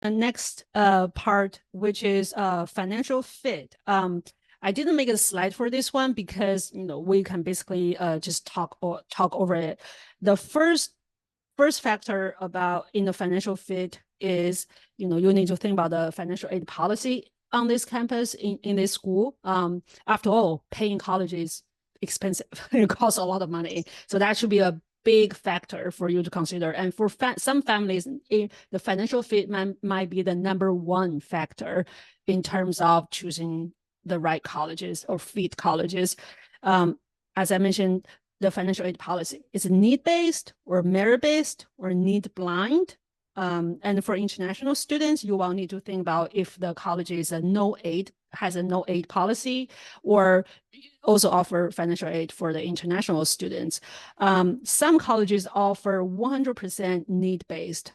next part, which is financial fit. I didn't make a slide for this one because we can basically just talk over it. The first factor about in the financial fit is you need to think about the financial aid policy on this campus in this school. After all, paying college is expensive. It costs a lot of money, so that should be a big factor for you to consider. And for some families, the financial fit might be the number one factor in terms of choosing the right colleges or fit colleges. As I mentioned, the financial aid policy is need-based or merit-based or need-blind. And for international students, you will need to think about if the college is has a no aid policy, or also offer financial aid for the international students. Some colleges offer 100% need-based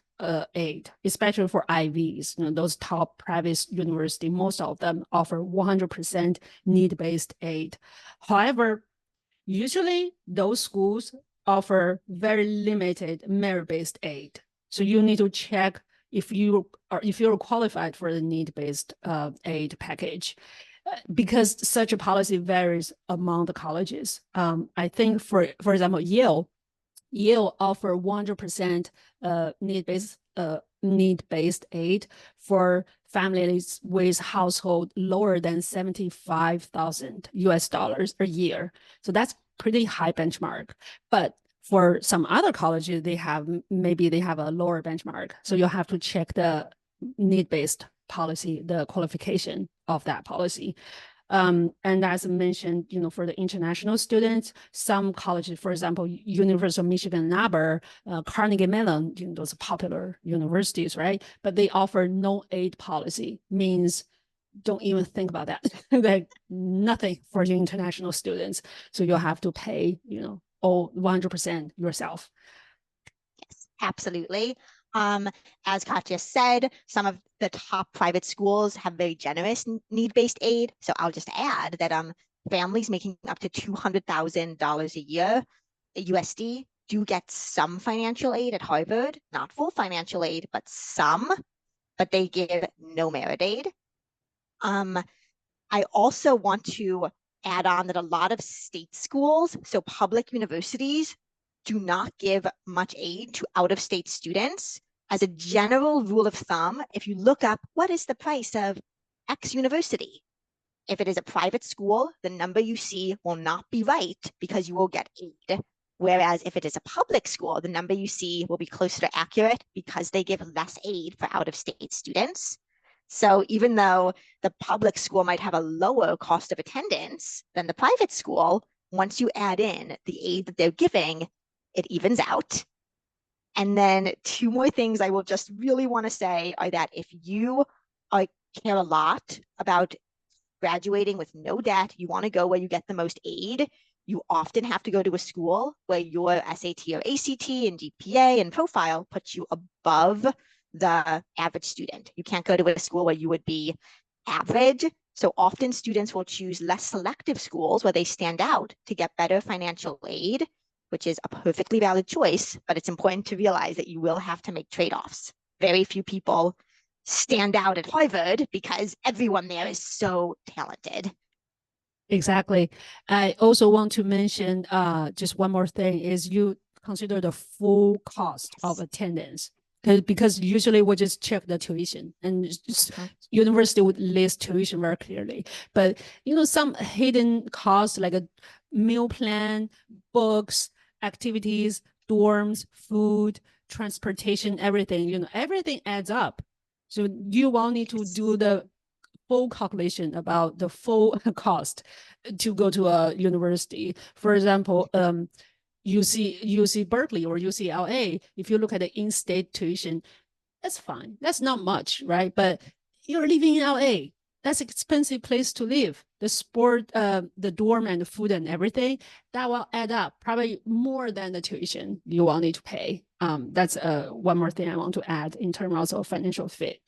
aid, especially for IVs. Those top private universities, most of them offer 100% need-based aid. However, usually those schools offer very limited merit-based aid. So you need to check if you're qualified for the need-based aid package, because such a policy varies among the colleges. I think for example, Yale offer 100% need-based aid for families with household lower than $75,000 a year. So that's pretty high benchmark. But for some other colleges, maybe they have a lower benchmark. So you'll have to check the need-based policy, the qualification of that policy. And as I mentioned, for the international students, some colleges, for example, University of Michigan, Ann Arbor, Carnegie Mellon, those are popular universities, right? But they offer no aid policy, means don't even think about that. Like nothing for your international students. So you'll have to pay, all 100% yourself. Yes, absolutely. As Katya said, some of the top private schools have very generous need-based aid. So I'll just add that families making up to $200,000 a year USD do get some financial aid at Harvard, not full financial aid, but some, but they give no merit aid. I also want to add on that a lot of state schools, so public universities, do not give much aid to out-of-state students. As a general rule of thumb, if you look up what is the price of X university, if it is a private school, the number you see will not be right because you will get aid. Whereas if it is a public school, the number you see will be closer to accurate because they give less aid for out-of-state students. So even though the public school might have a lower cost of attendance than the private school, once you add in the aid that they're giving, it evens out. And then two more things I will just really want to say are that if you care a lot about graduating with no debt, you want to go where you get the most aid, you often have to go to a school where your SAT or ACT and GPA and profile puts you above the average student. You can't go to a school where you would be average. So often students will choose less selective schools where they stand out to get better financial aid, which is a perfectly valid choice, but it's important to realize that you will have to make trade-offs. Very few people stand out at Harvard because everyone there is so talented. Exactly. I also want to mention just one more thing is you consider the full cost of attendance. Because usually we just check the tuition, and just university would list tuition very clearly. But some hidden costs like a meal plan, books, activities, dorms, food, transportation, everything, everything adds up. So you will need to do the full calculation about the full cost to go to a university. For example, UC Berkeley or UCLA, if you look at the in-state tuition, that's fine. That's not much, right? But you're living in LA. That's an expensive place to live. The sport, the dorm and the food and everything, that will add up probably more than the tuition you will need to pay. That's one more thing I want to add in terms of financial fit.